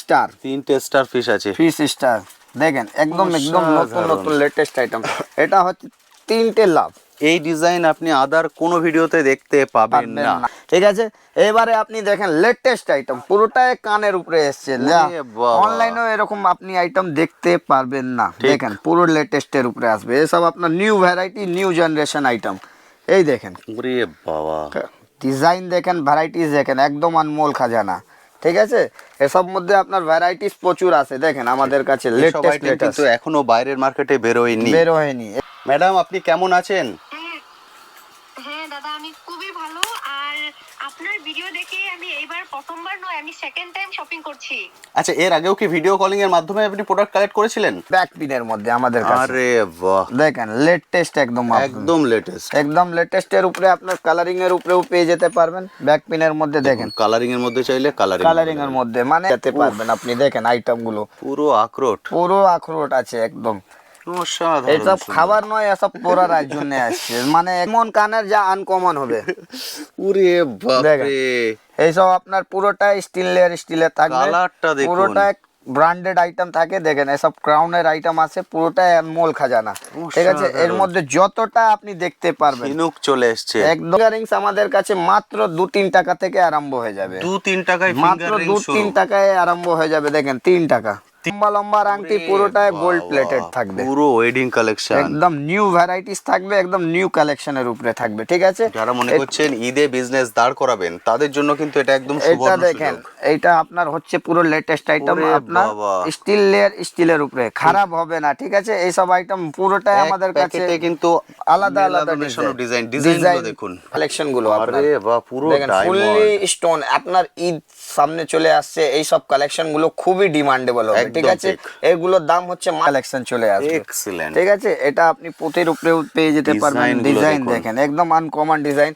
Star, তিনটে star fish আছে, fish star দেখেন, একদম নতুন নতুন লেটেস্ট আইটেম। এটা হচ্ছে 3টে লাভ। এই ডিজাইন আপনি আদার কোনো ভিডিওতে দেখতে পাবেন না। ঠিক আছে, এবারে আপনি দেখেন লেটেস্ট আইটেম, পুরোটাই কানের উপরে এসছে। অনলাইনেও এরকম আপনি আইটেম দেখতে পারবেন না। দেখেন পুরো লেটেস্টের উপরে আসবে, এসব আপনার new variety, new generation item. এই দেখেন, ওরে বাবা, ডিজাইন দেখেন, ভ্যারাইটিস দেখেন, একদম আনমোল খাজানা। ঠিক আছে, এসব মধ্যে আপনার ভ্যারাইটিস প্রচুর আছে। দেখেন আমাদের কাছে লেটেস্ট কিন্তু এখনো বাইরের মার্কেটে বেরোয়নি। ম্যাডাম আপনি কেমন আছেন? হ্যাঁ দাদা, আমি খুবই ভালো। আর আপনার ভিডিও দেখে আমি এইবার প্রথমবার নয়, আমি সেকেন্ড টাইম শপিং করছি। আচ্ছা, এর আগেও কি ভিডিও কলিং এর মাধ্যমে আপনি প্রোডাক্ট কালেক্ট করেছিলেন? ব্যাক পিনের মধ্যে আমাদের কাছে। আরে বাহ, দেখেন লেটেস্ট, একদম লেটেস্টের উপরে আপনার কালারিং এর উপরেও পেয়ে যেতে পারবেন। ব্যাক পিনের মধ্যে দেখেন, কালারিং এর মধ্যে চাইলে কালারিং এর মধ্যে মানে যেতে পারবেন আপনি। দেখেন আইটেম গুলো পুরো আখরোট আছে একদম। এসব খাবার নয়, এসব পরার জন্য আসছে, মানে এমন কানের যা আনকমন হবে। ওরে বাপরে, এইসব আপনার পুরোটাই স্টিলের থাকবে, পুরোটা ব্র্যান্ডেড আইটেম থাকে। দেখেন এসব ক্রাউনের আইটেম আছে, পুরোটাই আনমোল খাজানা। ঠিক আছে, এর মধ্যে যতটা আপনি দেখতে পারবেন ঝিনুক চলে আসছে। একদম ইয়ারিংস আমাদের কাছে মাত্র 2-3 টাকা থেকে আরম্ভ হয়ে যাবে। 2-3 টাকায় মাত্র 2-3 টাকায় আরম্ভ হয়ে যাবে। দেখেন 3 টাকা লম্বা আংটি, পুরোটাই গোল্ড প্লেটেড থাকবে, পুরো ওয়েডিং কালেকশন, একদম নিউ ভ্যারাইটিস থাকবে, একদম নিউ কালেকশনের উপরে থাকবে। ঠিক আছে, যারা মনে করছেন ঈদে বিজনেস দাঁড় করাবেন তাদের জন্য কিন্তু এটা একদম এটা দেখেন, এটা আপনার হচ্ছে পুরো লেটেস্ট আইটেম, আপনার স্টিলের উপরে, খারাপ হবে না। ঠিক আছে, এই সব আইটেম পুরোটাই আমাদের কাছে কিন্তু আলাদা ডিজাইন দেখুন, কালেকশন গুলো। আরে বাহ, পুরো ফুললি স্টোন। আপনার ঈদ সামনে চলে আসছে, এই সব কালেকশন গুলো খুবই ডিমান্ডেবল হবে। ঠিক আছে, এগুলোর দাম হচ্ছে কালেকশন চলে আসবে। এক্সিলেন্ট। ঠিক আছে, এটা আপনি পুঁতির উপরেও পেয়ে যেতে পারবেন। ডিজাইন দেখেন, একদম আনকমন ডিজাইন।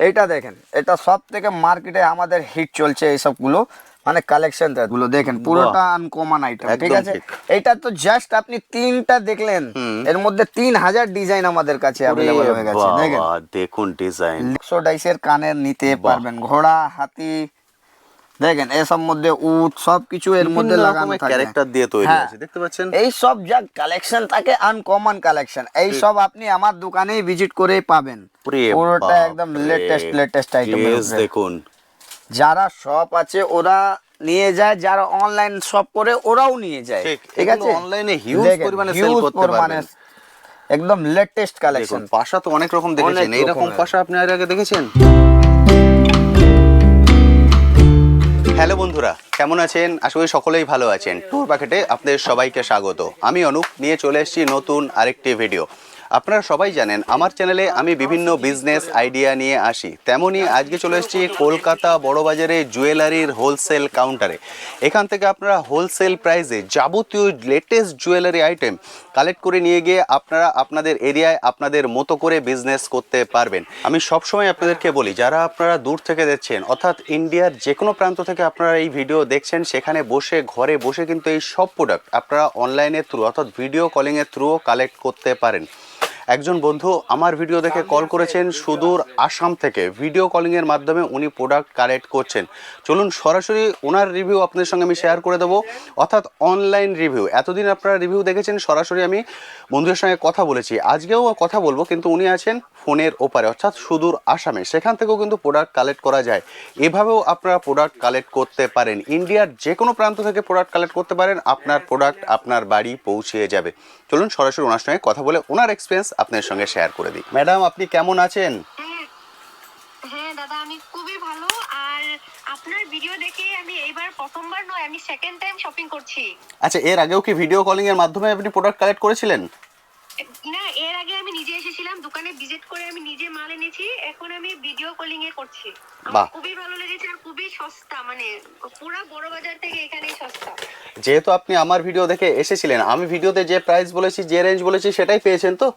এটা দেখেন, এটা সব থেকে মার্কেটে আমাদের হিট চলছে এই সবগুলো, মানে কালেকশন গুলো দেখেন, পুরোটা আনকমন আইটেম। ঠিক আছে, এটা তো জাস্ট আপনি 3টা দেখলেন, এর মধ্যে 3000 ডিজাইন আমাদের কাছে अवेलेबल হয়ে গেছে। দেখুন ডিজাইন, 100 ডাইসের কানের নিতে পারবেন, ঘোড়া, হাতি, দেখেন এসব মধ্যে উট, সবকিছু এর মধ্যে লাগানো থাকে, ক্যারেক্টার দিয়ে তৈরি আছে। দেখতে পাচ্ছেন এই সব যা কালেকশন থাকে, আনকমন কালেকশন, এই সব আপনি আমার দোকানেই ভিজিট করে পাবেন। পুরোটা একদম লেটেস্ট আইটেম। দেখুন, যারা শপ আছে ওরা নিয়ে যায়, যারা অনলাইন শপ করে ওরাও নিয়ে যায়। ঠিক আছে, অনলাইনে হিউজ পরিমাণে সেল করতে পারবেন, একদম লেটেস্ট কালেকশন। পাশা তো অনেক রকম দেখেছেন, এইরকম পাশা আপনি আর আগে দেখেছেন? হ্যালো বন্ধুরা, কেমন আছেন? আশা করি সকলেই ভালো আছেন। ট্যুর প্যাকেটে আপনাদের সবাইকে স্বাগত। আমি অনুপ, নিয়ে চলে এসেছি নতুন আরেকটি ভিডিও। আপনারা সবাই জানেন আমার চ্যানেলে আমি বিভিন্ন বিজনেস আইডিয়া নিয়ে আসি, তেমনই আজকে চলে এসেছি কলকাতা বড়বাজারে জুয়েলারির হোলসেল কাউন্টারে। এখান থেকে আপনারা হোলসেল প্রাইসে যাবতীয় লেটেস্ট জুয়েলারি আইটেম কালেক্ট করে নিয়ে গিয়ে আপনারা আপনাদের এরিয়ায় আপনাদের মতো করে বিজনেস করতে পারবেন। আমি সবসময় আপনাদেরকে বলি, যারা আপনারা দূর থেকে দেখছেন, অর্থাৎ ইন্ডিয়ার যে কোনো প্রান্ত থেকে আপনারা এই ভিডিও দেখছেন, সেখানে বসে ঘরে বসে কিন্তু এই সব প্রোডাক্ট আপনারা অনলাইনের থ্রু অর্থাৎ ভিডিও কলিংয়ের থ্রুও কালেক্ট করতে পারেন। একজন বন্ধু আমার ভিডিও দেখে কল করেছেন সুদূর আসাম থেকে, ভিডিও কলিংয়ের মাধ্যমে উনি প্রোডাক্ট কালেক্ট করছেন। চলুন সরাসরি ওনার রিভিউ আপনাদের সঙ্গে আমি শেয়ার করে দেবো, অর্থাৎ অনলাইন রিভিউ। এতদিন আপনারা রিভিউ দেখেছেন, সরাসরি আমি বন্ধুদের সঙ্গে কথা বলেছি, আজকেও কথা বলবো, কিন্তু উনি আছেন ফোনের ওপারে, অর্থাৎ সুদূর আসামে, সেখান থেকেও কিন্তু প্রোডাক্ট কালেক্ট করা যায়। এভাবেও আপনারা প্রোডাক্ট কালেক্ট করতে পারেন, ইন্ডিয়ার যে কোনো প্রান্ত থেকে প্রোডাক্ট কালেক্ট করতে পারেন, আপনার প্রোডাক্ট আপনার বাড়ি পৌঁছে যাবে। চলুন সরাসরি ওনার সঙ্গে কথা বলে ওনার এক্সপিরিয়েন্স আপনাদের সঙ্গে শেয়ার করে দিই। ম্যাডাম আপনি কেমন আছেন? হ্যাঁ দাদা, আমি খুবই ভালো। আর আপনার ভিডিও দেখে আমি এইবার প্রথমবার নয়, আমি সেকেন্ড টাইম শপিং করছি। আচ্ছা, এর আগেও কি ভিডিও কলিং এর মাধ্যমে আপনি প্রোডাক্ট কালেক্ট করেছিলেন? না, এর আগে আমি নিজে এসেছিলাম দোকানে, ভিজিট করে আমি নিজে মাল এনেছি। এখন আমি ভিডিও কলিং এ করছি। আমার খুবই ভালো লেগেছে, আর খুবই সস্তা, মানে পুরো বড় বাজার থেকে এখানেই সস্তা। যেহেতু আপনি আমার ভিডিও দেখে এসেছিলেন, আমি ভিডিওতে যে প্রাইস বলেছি, যে রেঞ্জ বলেছি, সেটাই পেয়েছেন তো?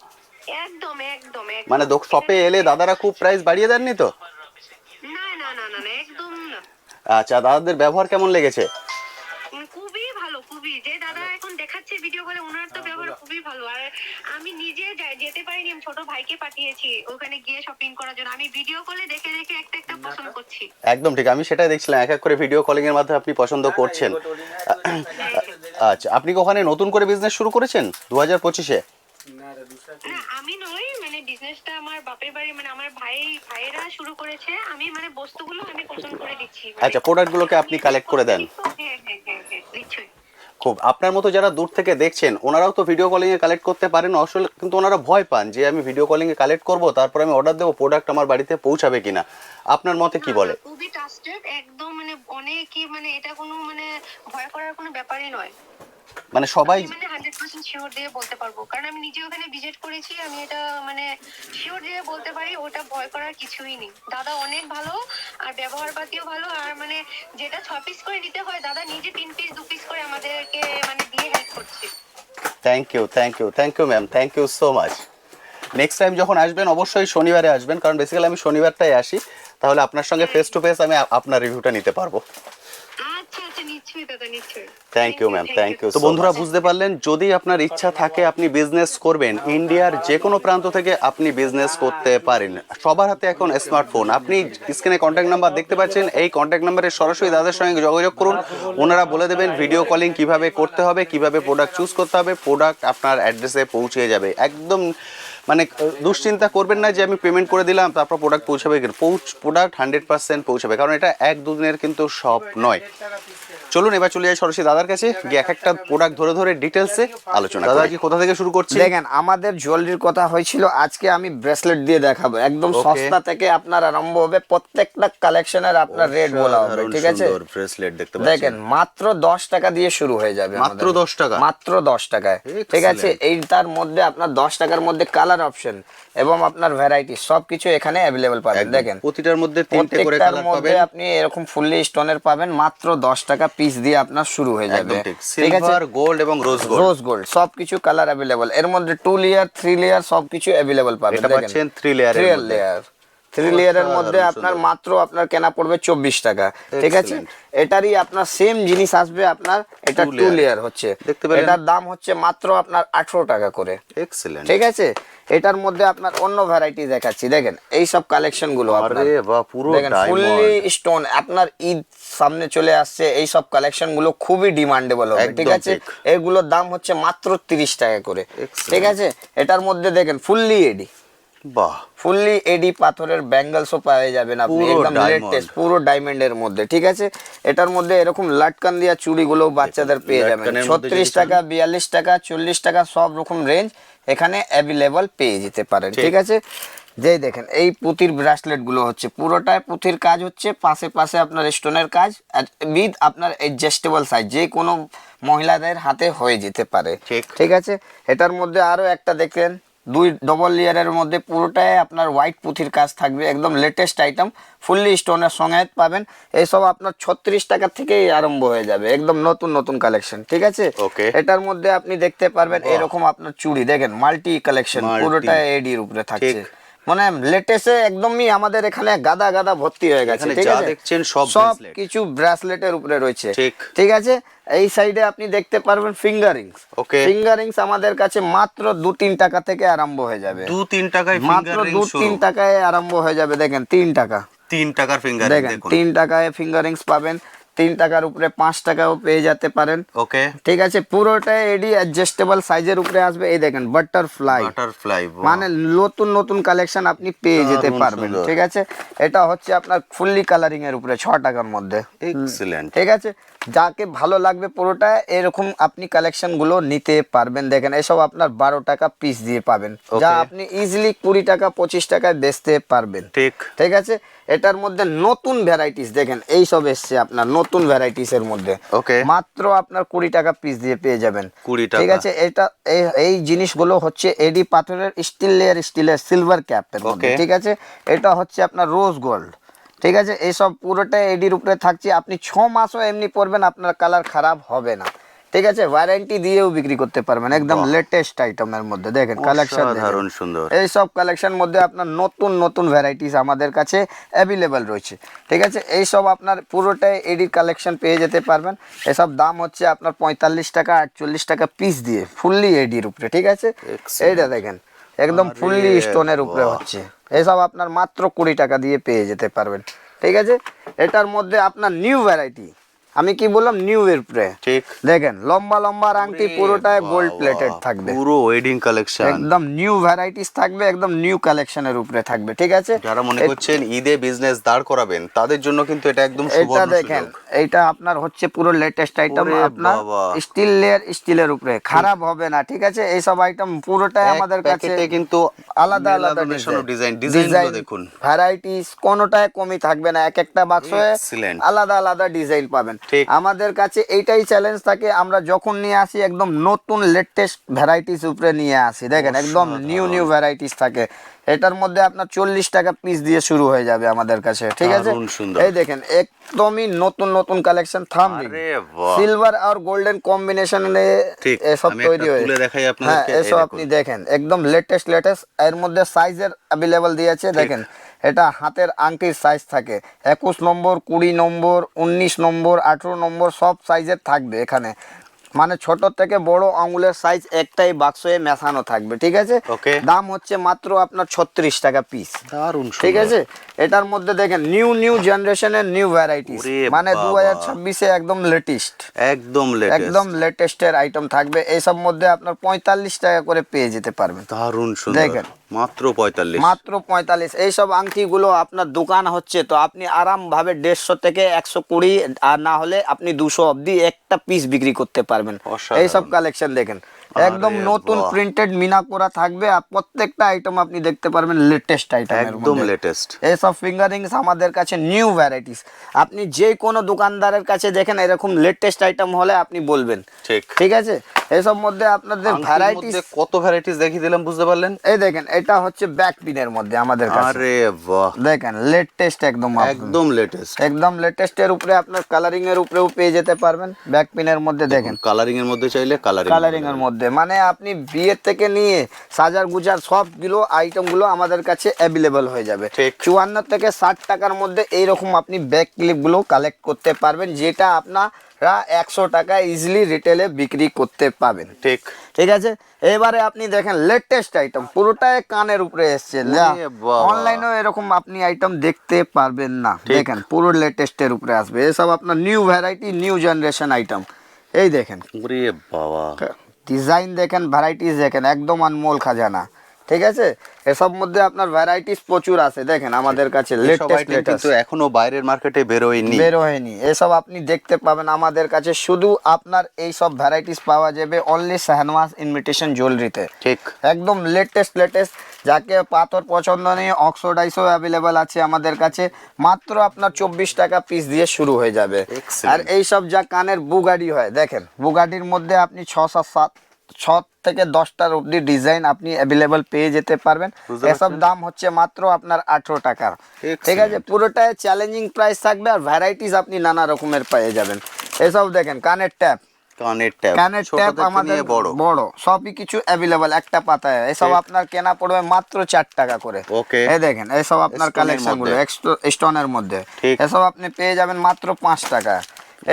একদম একদম। মানে শপে এলে দাদারা খুব প্রাইস বাড়িয়ে দেননি তো? না না না না, একদম না। আচ্ছা, দাদাদের ব্যবহার কেমন লেগেছে? খুবই ভালো, খুবই খুবই, যে দাদা এখন দেখাচ্ছে ভিডিও করে ওনার তো ব্যবহার খুবই ভালো। আর আমি নিজে যেতে পারিনি, আমি ছোট ভাইকে পাঠিয়েছি ওখানে গিয়ে শপিং করার জন্য। আমি ভিডিও কলে দেখে দেখে একটা একটা পছন্দ করছি। একদম ঠিক, আমি সেটাই দেখছিলাম, এক এক করে ভিডিও কলিং এর মাধ্যমে আপনি পছন্দ করছেন। আচ্ছা, আপনি কি ওখানে নতুন করে বিজনেস শুরু করেছেন 2025-এ? না আমি নই, মানে বিজনেসটা আমার বাপের বাড়ি, মানে আমার ভাইয়েরা শুরু করেছে। আমি মানে বস্তুগুলো আমি পছন্দ করে দিচ্ছি। আচ্ছা, প্রোডাক্টগুলোকে আপনি কালেক্ট করে দেন? হ্যাঁ, নিশ্চয়ই। খুব, আপনার মতো যারা দূর থেকে দেখছেন ওনারাও তো ভিডিও কলিং এ কালেক্ট করতে পারেন আসলে, কিন্তু ওনারা ভয় পান যে আমি ভিডিও কলিং এ কালেক্ট করব, তারপর আমি অর্ডার দেবো, প্রোডাক্ট আমার বাড়িতে পৌঁছাবে কিনা। আপনার মতে কি বলে? খুবই ট্রাস্টেড একদম, মানে অনেকই, মানে এটা কোনো মানে ভয় করার কোনো ব্যাপারই নয়। মানে সবাই মানে 100% শিওর দিয়ে বলতে পারবো, কারণ আমি নিজে ওখানে ভিজিট করেছি। আমি এটা মানে শিওর দিয়ে বলতে পারি, ওটা ভয় করার কিছুই নেই। দাদা অনেক ভালো, আর ব্যবহার পাতিও ভালো। আর মানে যেটা 6 পিস করে নিতে হয়, দাদা নিজে 3 পিস 2 পিস করে আমাদেরকে মানে দিয়ে হেল্প করছে। Thank you ma'am, thank you so much. Next time যখন আসবেন অবশ্যই শনিবারে আসবেন, কারণ বেসিক্যালি আমি শনিবারটাই আসি, তাহলে আপনার সঙ্গে ফেস টু ফেস আমি আপনার রিভিউটা নিতে পারবো। আচ্ছা নিশ্চয়ই দাদা, নিশ্চয়ই। Thank you ma'am, thank you. তো বন্ধুরা বুঝতে পারলেন, যদি আপনার ইচ্ছা থাকে আপনি বিজনেস করবেন, ইন্ডিয়ার যে কোনো প্রান্ত থেকে আপনি বিজনেস করতে পারেন। সবার হাতে এখন স্মার্টফোন, আপনি স্ক্রিনে কন্ট্যাক্ট নাম্বার দেখতে পাচ্ছেন, এই কন্ট্যাক্ট নাম্বারে সরাসরি দাদার সঙ্গে যোগাযোগ করুন। ওনারা বলে দেবেন ভিডিও কলিং কিভাবে করতে হবে, কিভাবে প্রোডাক্ট চুজ করতে হবে, প্রোডাক্ট আপনার অ্যাড্রেসে পৌঁছে যাবে। একদম মানে দুশ্চিন্তা করবেন না যে আমি পেমেন্ট করে দিলাম তারপর প্রোডাক্ট পৌঁছাবে, প্রোডাক্ট 100% পৌঁছাবে, কারণ এটা এক দুদিনের কিন্তু সব নয়। চলুন এবার চলে যাই সরাসরি দাদার কাছে, গিয়ে এক একটা প্রোডাক্ট ধরে ধরে ডিটেলসে আলোচনা। দাদা কি কোথা থেকে শুরু করছি? দেখেন, আমাদের জুয়েলারির কথা হয়েছিল, আজকে আমি ব্রেসলেট দিয়ে দেখাবো। একদম সস্তা থেকে আপনার আরম্ভ হবে, প্রত্যেকটা কালেকশনের আপনার রেট বলা হবে, ঠিক আছে? ব্রেসলেট দেখতে পাচ্ছেন, দেখেন মাত্র 10 টাকা দিয়ে শুরু হয়ে যাবে। মাত্র 10 টাকা? মাত্র 10 টাকায়, ঠিক আছে? এইটার মধ্যে আপনার 10 টাকার মধ্যে কালার অপশন এবং আপনার ভ্যারাইটি সবকিছু এখানে अवेलेबल পাবেন। দেখেন প্রতিটার মধ্যে তিনটে করে কালার পাবেন, আপনি এরকম ফুললি স্টোনের পাবেন, মাত্র 10 টাকা পিস দিয়ে আপনার শুরু হয়ে যাবে, ঠিক আছে? সিলভার, গোল্ড এবং রোজ গোল্ড সবকিছু কালার अवेलेबल। এর মধ্যে 2 লেয়ার 3 লেয়ার সবকিছু अवेलेबल পাবেন। এটা পাচ্ছেন 3 লেয়ারের মধ্যে আপনার মাত্র আপনার কেনা পড়বে 24 টাকা, ঠিক আছে? এটারই আপনার সেম জিনিস আসবে আপনার, এটা 2 লেয়ার হচ্ছে, এটার দাম হচ্ছে মাত্র আপনার 18 টাকা করে। এক্সেলেন্ট, ঠিক আছে? এটার মধ্যে আপনার অন্য ভ্যারাইটি দেখাচ্ছি। দেখেন এই সব কালেকশন গুলো আপনার, আরে বাহ, পুরো ডায়মন্ড, ফুললি স্টোন। আপনার ঈদ সামনে চলে আসছে, এই সব কালেকশন গুলো খুবই ডিমান্ডেবল হবে, ঠিক আছে? এগুলোর দাম হচ্ছে মাত্র 30 টাকা করে, ঠিক আছে? এটার মধ্যে দেখেন ফুললি এডি, বাহ, ফুললি এডি পাথরের ব্যাঙ্গলসও পাওয়া যাবেন আপনি, একদম লেটেস্ট পুরো ডায়মন্ডের মধ্যে, ঠিক আছে? এটার মধ্যে এরকম লাটকান দিয়া চুড়িগুলো বাচ্চাদের পেয়ে যাবেন 36 টাকা, 42 টাকা, 40 টাকা, সব রকম রেঞ্জ এখানে অ্যাভেলেবল পেয়ে যেতে পারেন, ঠিক আছে? যেই দেখেন এই পুঁতির ব্রেসলেট গুলো হচ্ছে পুরোটাই পুঁতির কাজ হচ্ছে, পাশে পাশে আপনার স্টোনের কাজ, উইথ আপনার অ্যাডজাস্টেবল সাইজ, যে কোনো মহিলাদের হাতে হয়ে যেতে পারে, ঠিক আছে? এটার মধ্যে আরো একটা দেখেন, 2 ডবল লেয়ারের মধ্যে পুরোটাই আপনার হোয়াইট পুঁথির কাজ থাকবে, একদম লেটেস্ট আইটেম, ফুললি স্টোনের সঙ্গে পাবেন। এইসব আপনার 36 টাকা থেকেই আরম্ভ হয়ে যাবে, একদম নতুন নতুন কালেকশন, ঠিক আছে? এটার মধ্যে আপনি দেখতে পারবেন এরকম আপনার চুড়ি, দেখেন মাল্টি কালেকশন, পুরোটা এডির উপরে থাকছে, মানে লেটেস্টে একদমই আমাদের এখানে গাদা গাদা ভর্তি হয়ে গেছে, ঠিক আছে? দেখছেন সব কিছু ব্রেসলেটের উপরে রয়েছে, ঠিক আছে? এই সাইডে আপনি দেখতে পারবেন ফিঙ্গারিংস, ফিঙ্গারিংস আমাদের কাছে মাত্র 2-3 টাকা থেকে আরম্ভ হয়ে যাবে, 2-3 টাকায় মাত্র 2-3 টাকায় আরম্ভ হয়ে যাবে। দেখেন 3 টাকা, 3 টাকার ফিঙ্গারিং, দেখেন 3 টাকায় ফিঙ্গারিংস পাবেন, 3 টাকার উপরে 5 টাকাও পেয়ে যেতে পারেন, ওকে, ঠিক আছে? পুরোটাই এডি অ্যাডজাস্টেবল সাইজের উপরে আসবে। এই দেখেন বাটারফ্লাই, মানে নতুন নতুন কালেকশন আপনি পেয়ে যেতে পারবেন, ঠিক আছে? এটা হচ্ছে আপনার ফুললি কালারিং এর উপরে 6 টাকার মধ্যে, এক্সিলেন্ট, ঠিক আছে? যাকে ভালো লাগবে পুরোটা এরকম আপনি কালেকশন গুলো নিতে পারবেন। দেখেন এসব আপনার 12 টাকা পিস দিয়ে পাবেন, যা আপনি ইজিলি 20 টাকা 25 টাকায় বেচতে পারবেন, ঠিক আছে? এটার মধ্যে নতুন ভ্যারাইটিস দেখেন এই সব এসছে আপনার নতুন ভ্যারাইটিস এর মধ্যে, মাত্র আপনার 20 টাকা পিস দিয়ে পেয়ে যাবেন, 20 টাকা, ঠিক আছে? এটা এই জিনিসগুলো হচ্ছে এডি পাথরের স্টিলের সিলভার ক্যাপের মধ্যে, ঠিক আছে? এটা হচ্ছে আপনার রোজ গোল্ড, ঠিক আছে? এইসব পুরোটা এডির উপরে থাকছে, আপনি 6 মাসও এমনি পরবেন আপনার কালার খারাপ হবে না, ঠিক আছে, ওয়ারেন্টি দিয়েও বিক্রি করতে পারবেন, একদম লেটেস্ট আইটেমের মধ্যে দেখেন কালেকশন, দারুণ সুন্দর। এই সব কালেকশন মধ্যে আপনার নতুন নতুন ভ্যারাইটিস আমাদের কাছে অ্যাভেলেবেল রয়েছে। ঠিক আছে, এই সব আপনার পুরোটাই এডির কালেকশন পেয়ে যেতে পারবেন। এসব দাম হচ্ছে আপনার 45 টাকা 48 টাকা পিস দিয়ে, ফুললি এডির উপরে। ঠিক আছে, এইটা দেখেন একদম ফুললি স্টোনের উপরে হচ্ছে, এসব আপনার মাত্র 20 টাকা দিয়ে পেয়ে যেতে পারবেন। ঠিক আছে, এটার মধ্যে আপনার নিউ ভ্যারাইটি, আমি কি বললাম নিউ এর উপরে, ঠিক দেখেন লম্বা লম্বা আংটি পুরোটাই গোল্ড প্লেটেড থাকবে, পুরো ওয়েডিং কালেকশন, একদম নিউ ভ্যারাইটিস থাকবে, একদম নিউ কালেকশনের উপরে থাকবে। ঠিক আছে, যারা মনে করছেন ঈদে বিজনেস দাঁড় করাবেন তাদের জন্য কিন্তু এটা একদম এটা সুবর্ণ দেখেন, সুযোগ। এইটা আপনার হচ্ছে পুরো লেটেস্ট আইটেম, ওরে আপনার বাবা। স্টিল লেয়ার, স্টিলের উপরে, খারাপ হবে না। ঠিক আছে, এই সব আইটেম পুরোটাই আমাদের কাছে প্যাকেটে কিন্তু আলাদা আলাদা ডিজাইন দেখুন, ভ্যারাইটিস কোনোটায় কমই থাকবে না, এক একটা বাক্সে Excellent. আলাদা আলাদা ডিজাইন পাবেন। ঠিক। আমাদের কাছে এইটাই চ্যালেঞ্জ থাকে, আমরা যখন নিয়ে আসি একদম নতুন লেটেস্ট ভ্যারাইটিস উপরে নিয়ে আসি, দেখেন একদম নিউ নিউ ভ্যারাইটিস থাকে। এটার মধ্যে আপনার 40 টাকা পিস দিয়ে শুরু হয়ে যাবে আমাদের কাছে। ঠিক আছে, দারুণ সুন্দর। এই দেখেন একদমই নতুন নতুন কালেকশন, থাম্বিং আরে বাহ। সিলভার আর গোল্ডেন কম্বিনেশনে ঠিক, এসব আমি তৈরি একটা হয়েছে। তুলে দেখাই হ্যাঁ, আপনাদেরকে, এই এসব দেখুন। আপনি দেখেন একদম লেটেস্ট এর মধ্যে সাইজের অ্যাভেলেবল দিয়েছে। দেখেন এটা হাতের আংটির সাইজ থাকে 21 নম্বর, 20 নম্বর, 19 নম্বর, 18 নম্বর, সব সাইজের থাকবে এখানে, মানে ছোট থেকে বড় আঙুলের সাইজ একটাই বাক্সে মেশানো থাকবে। ঠিক আছে, ওকে। দাম হচ্ছে মাত্র আপনার 36 টাকা পিস। দারুণ ঠিক সুন্দর। আছে, এটার মধ্যে দেখেন নিউ নিউ জেনারেশনের নিউ ভ্যারাইটিস, ওরে মানে বাবা। 2026-এ একদম লেটেস্ট, একদম লেটেস্ট, একদম লেটেস্টের আইটেম থাকবে। এইসব মধ্যে আপনার 45 টাকা করে পেয়ে যেতে পারবেন। দারুণ সুন্দর, দেখেন। মাত্র 45। মাত্র 45। এইসব আংটিগুলো আপনার দোকান হচ্ছে তো আপনি আরামভাবে 150 থেকে 120, আর না হলে আপনি 200 অবধি একটা পিস বিক্রি করতে পারবেন। অসাধারণ। এইসব কালেকশন দেখেন একদম আরে নতুন বাহ। প্রিন্টেড মিনা করা থাকবে, আর প্রত্যেকটা আইটেম আপনি দেখতে পারবেন লেটেস্ট আইটেম, একদম লেটেস্ট। এইসব ফিঙ্গারিংস আমাদের কাছে নিউ ভ্যারাইটিস। আপনি যে কোনো দোকানদারের কাছে দেখেন এরকম লেটেস্ট আইটেম হলে আপনি বলবেন। ঠিক। ঠিক আছে, এসব মধ্যে আপনাদের আংটির ভ্যারাইটিস, মধ্যে কত ভ্যারাইটিস দেখিয়ে দিলাম, বুঝতে পারলেন? এই দেখেন এটা হচ্ছে ব্যাক পিনের মধ্যে আমাদের কাছে, আরে বাহ, দেখেন লেটেস্ট একদম একদম লেটেস্ট। একদম লেটেস্টের উপরে আপনার কালারিং এর উপরেও পেয়ে যেতে পারবেন। ব্যাক পিনের মধ্যে দেখেন কালারিং এর মধ্যে চাইলে কালারিং এর মধ্যে, মানে আপনি বিয়ে থেকে নিয়ে সাজার গুজার সবগুলো আইটেমগুলো আমাদের কাছে অ্যাভেলেবল হয়ে যাবে। ঠিক। 54 থেকে 60 টাকার মধ্যে এইরকম আপনি ব্যাক ক্লিপগুলো কালেক্ট করতে পারবেন, যেটা আপনারা 100 টাকা ইজিলি রিটেলে বিক্রি করতে পাবেন। ঠিক। ঠিক আছে, এবারে আপনি দেখেন লেটেস্ট আইটেম পুরোটাই কানের উপরে এসছে, বাবা। অনলাইনেও এরকম আপনি আইটেম দেখতে পারবেন না। ঠিক। দেখেন পুরো লেটেস্টের উপরে আসবে, এসব আপনার new variety, new generation item. এই দেখেন ওরে বাবা, ডিজাইন দেখেন, ভ্যারাইটিস দেখেন, একদম আনমোল খাজানা। ঠিক আছে, এসব মধ্যে আপনার ভ্যারাইটিস প্রচুর আছে। দেখেন আমাদের কাছে এসব লেটেস্ট আইটেম কিন্তু এখনো বাইরের মার্কেটে বেরোয়নি। বের হয়নি, এসব আপনি দেখতে পাবেন আমাদের কাছে। শুধু আপনার এই সব ভ্যারাইটিস পাওয়া যাবে অনলি শাহনওয়াজ ইনভিটেশন জুয়েলারিতে। ঠিক। একদম লেটেস্ট যাকে পাথর পছন্দ নেই, অক্সোডাইসও অ্যাভেলেবেল আছে আমাদের কাছে, মাত্র আপনার 24 টাকা পিস দিয়ে শুরু হয়ে যাবে। Excellent. আর এই সব যা কানের বুগাডি হয়, দেখেন বুগাডির মধ্যে আপনি 6 থেকে 10টার অবধি ডিজাইন আপনি অ্যাভেলেবল পেয়ে যেতে পারবেন। বুঝতে এসব পারছেন? দাম হচ্ছে মাত্র আপনার 18 টাকা। ঠিক আছে, পুরোটাই চ্যালেঞ্জিং প্রাইস থাকবে, আর ভ্যারাইটিস আপনি নানা রকমের পেয়ে যাবেন। এসব দেখেন কানের ট্যাপ, কানের ট্যাপ, কানের ছোট ট্যাপ থেকে আমাদের নিয়ে বড়। বড় সবই কিছু অ্যাভেলেবল একটা পাতায়। এসব ঠিক। আপনার কেনা পড়বে মাত্র 4 টাকা করে। ওকে। এই দেখেন এসব আপনার স্টোনের কালেকশন গুলো মধ্যে। স্টোনের মধ্যে, ঠিক। এসব আপনি পেয়ে যাবেন মাত্র 5 টাকা।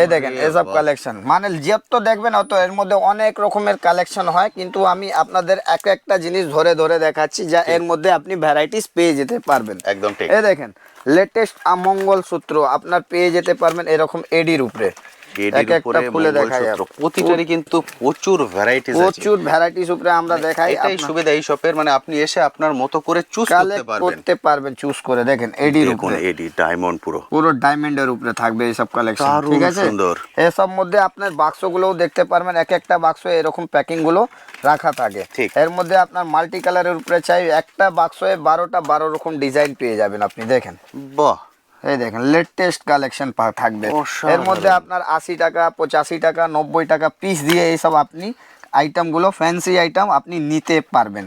এই দেখেন আরে এসব বাহ। কালেকশন, মানে যত দেখবেন অত এর মধ্যে অনেক রকমের কালেকশন হয়, কিন্তু আমি আপনাদের এক একটা জিনিস ধরে ধরে দেখাচ্ছি যা এর মধ্যে আপনি ভ্যারাইটিস পেয়ে যেতে পারবেন। একদম ঠিক। এই দেখেন লেটেস্ট আমঙ্গল সূত্র আপনার পেয়ে যেতে পারবেন এরকম এডির উপরে। এডির এক একটা উপরে খুলে দেখা মঙ্গলসূত্র, যাবে। প্রতিটারই কিন্তু প্রচুর ভ্যারাইটিস আছে। প্রচুর ভ্যারাইটিস উপরে আমরা দেখাই, এটাই সুবিধা এই শপের, মানে আপনি এসে আপনার মতো করে চুজ করতে কালেক্ট পারবেন। করতে পারবেন চুজ করে। দেখেন এডির দেখুন উপরে এডি ডায়মন্ড পুরো পুরো ডায়মন্ডের উপরে থাকবে এইসব কালেকশন। দারুণ ঠিক আছে, সুন্দর। এসব মধ্যে আপনার বাক্সগুলোও দেখতে পারবেন, এক একটা বাক্স এরকম প্যাকিং গুলো রাখা থাকে। ঠিক। এর মধ্যে আপনার মাল্টি কালারের উপরে চাই একটা বাক্সে 12 রকম ডিজাইন পেয়ে যাবেন আপনি। দেখেন বাহ, এই দেখেন লেটেস্ট কালেকশন থাকবে। অসাধারণ। এর মধ্যে আপনার 80 টাকা, 85 টাকা, 90 টাকা পিস দিয়ে এইসব আপনি আইটেমগুলো ফ্যান্সি আইটেম আপনি নিতে পারবেন।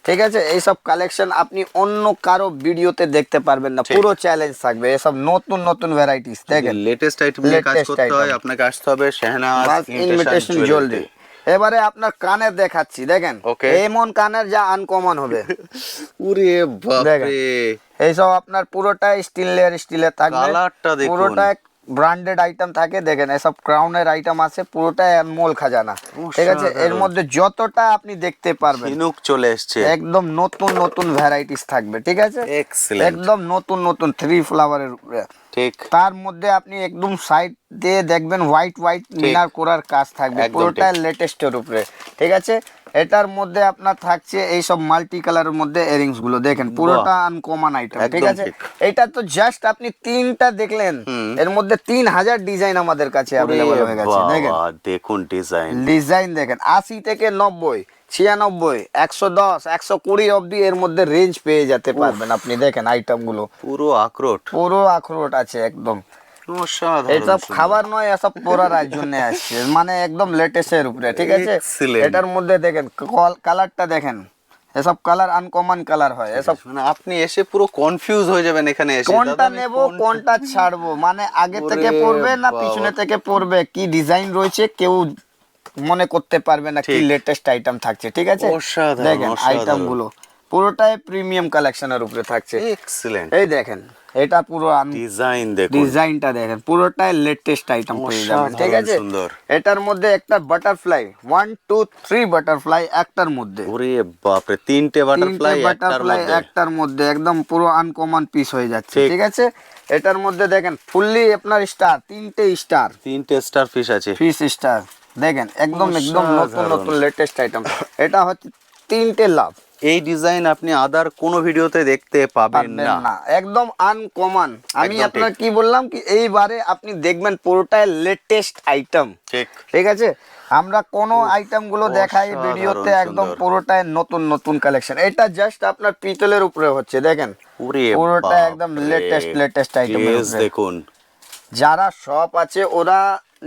ঠিক আছে, এইসব কালেকশন আপনি অন্য কারো ভিডিওতে দেখতে পারবেন না, পুরো চ্যালেঞ্জ থাকবে। এসব নতুন নতুন ভ্যারাইটিস দেখেন, লেটেস্ট আইটেম নিয়ে কাজ Latest করতে হয়, item। আপনাকে আসতে হবে শেহনাজ ইনভিটেশন জুয়েলারি। এবারে আপনার কানের দেখাচ্ছি, দেখেন Okay. এমন কানের যা আনকমন হবে। ওরে বাপরে, এইসব আপনার পুরোটাই স্টিলের থাকবে, কালারটা দেখুন। পুরোটাই ব্র্যান্ডেড আইটেম থাকে। দেখেন এসব ক্রাউনের আইটেম আছে, পুরোটাই আনমোল খাজানা। ঠিক আছে, এর অসাধারণ। মধ্যে যতটা আপনি দেখতে পারবেন ঝিনুক চলে এসছে, একদম নতুন নতুন ভ্যারাইটিস থাকবে। ঠিক আছে, Excellent। একদম নতুন নতুন 3 ফ্লাওয়ারের উপরে। ঠিক তার মধ্যে আপনি একদম সাইড দিয়ে দেখবেন হোয়াইট মিনার করার কাজ থাকবে, একদম পুরোটাই লেটেস্টের উপরে। ঠিক আছে, এটার মধ্যে আপনার থাকছে এই সব মাল্টি কালারের মধ্যে ইয়ারিংস গুলো, দেখেন পুরোটা আনকমন আইটেম। ঠিক একদম আছে, ঠিক। এটা তো জাস্ট আপনি 3টা দেখলেন, এর মধ্যে 3000 ডিজাইন আমাদের কাছে অ্যাভেলেবল হয়ে গেছে। দেখেন দেখুন ডিজাইন দেখেন 80 থেকে 90, 96, 110, 120 অবধি এর মধ্যে রেঞ্জ পেয়ে যেতে পারবেন আপনি। দেখেন আইটেম গুলো পুরো আখরোট, পুরো আখরোট আছে একদম। অসাধারণ এসব সুন্দর। খাবার নয়, এসব পরার জন্য আসছে, মানে একদম লেটেস্টের উপরে। ঠিক আছে, Excellent। এটার মধ্যে দেখেন কালারটা দেখেন, এসব কালার আনকমন কালার হয় এসব। মানে আপনি এসে পুরো কনফিউজ হয়ে যাবেন এখানে এসে, কোনটা দাদা আমি নেব কোনটা- কোনটা ছাড়বো, মানে আগে ওরে থেকে পড়বে না বাবা। পিছনে থেকে পড়বে, কি ডিজাইন রয়েছে কেউ মনে করতে পারবে না, কি ঠিক। লেটেস্ট আইটেম থাকছে। ঠিক আছে, অসাধারণ, দেখেন অসাধারণ। আইটেম গুলো পুরোটাই প্রিমিয়াম কালেকশনের উপরে থাকছে। এক্সিলেন্ট এই দেখেন এটা পুরো ডিজাইন, দেখুন ডিজাইনটা দেখেন, পুরোটাই লেটেস্ট আইটেম পেয়ে যাবেন। ঠিক অসাধারণ আছে, সুন্দর। এটার মধ্যে একটা বাটারফ্লাই 1 2 3 বাটারফ্লাই একটার মধ্যে, ওরে বাপরে, তিনটে বাটারফ্লাই একটার মধ্যে, একটার মধ্যে একদম পুরো আনকমন পিস হয়ে যাচ্ছে। ঠিক। ঠিক আছে, এটার মধ্যে দেখেন ফুললি আপনার স্টার, 3টে স্টার, তিনটে স্টার ফিশ আছে। Fish star. দেখেন একদম নতুন অসাধারণ। নতুন লেটেস্ট আইটেম। এটা হচ্ছে 3টে লাভ, এই ডিজাইন আপনি আদার কোনো ভিডিওতে দেখতে পাবেন পারবেন না। না, একদম আনকমন। আমি একদম আপনার ঠিক। কি বললাম কি এইবারে আপনি দেখবেন পুরোটাই লেটেস্ট আইটেম। ঠিক ঠিক আছে, আমরা কোন আইটেম গুলো দেখাই অসাধারণ ভিডিওতে একদম সুন্দর। পুরোটাই নতুন নতুন কালেকশন। এটা জাস্ট আপনার পিতলের উপরে হচ্ছে, দেখেন ওরে পুরোটা বাপরে, একদম লেটেস্ট আইটেম। glaze দেখুন, যারা শপ আছে ওরা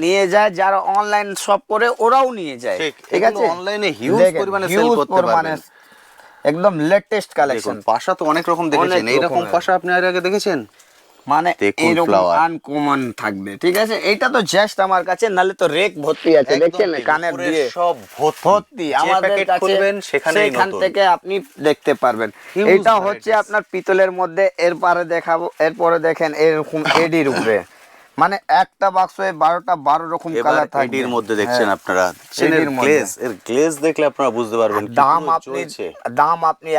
নিয়ে যায়, যারা অনলাইন শপ করে ওরাও নিয়ে যায়। ঠিক, ঠিক এগুলো আছে, অনলাইনে হিউজ দেখেন, পরিমাণে সেল huge করতে পরিমাণে পারবেন। একদম লেটেস্ট দেখুন কালেকশন। পাশা তো অনেক রকম দেখেছেন, অনেক এইরকম রকমের। পাশা আপনি আর আগে দেখেছেন? মানে দেখুন এরকম flower। আনকমন থাকবে। ঠিক আছে, এটা তো জাস্ট আমার কাছে, নালে তো রেক ভর্তি আছে, একদম দেখছেন ঠিক, কানের উপরে দিয়ে সব ভর্তি। যে আমাদের প্যাকেট কাছে খুলবেন সেখানেই সেখান নতুন। থেকে আপনি দেখতে পারবেন। Huge এটা হচ্ছে varieties। আপনার পিতলের মধ্যে, এরপরে দেখাবো, এরপরে দেখেন এরকম এডির উপরে, মানে একটা বাক্সে 12 রকম এবার কালার থাকবে। এডির মধ্যে দেখছেন হ্যাঁ, আপনারা, এডির মধ্যে। এর গ্লেজ দেখলে আপনারা বুঝতে পারবেন কি দাম পুরো আপনি জ্বলছে।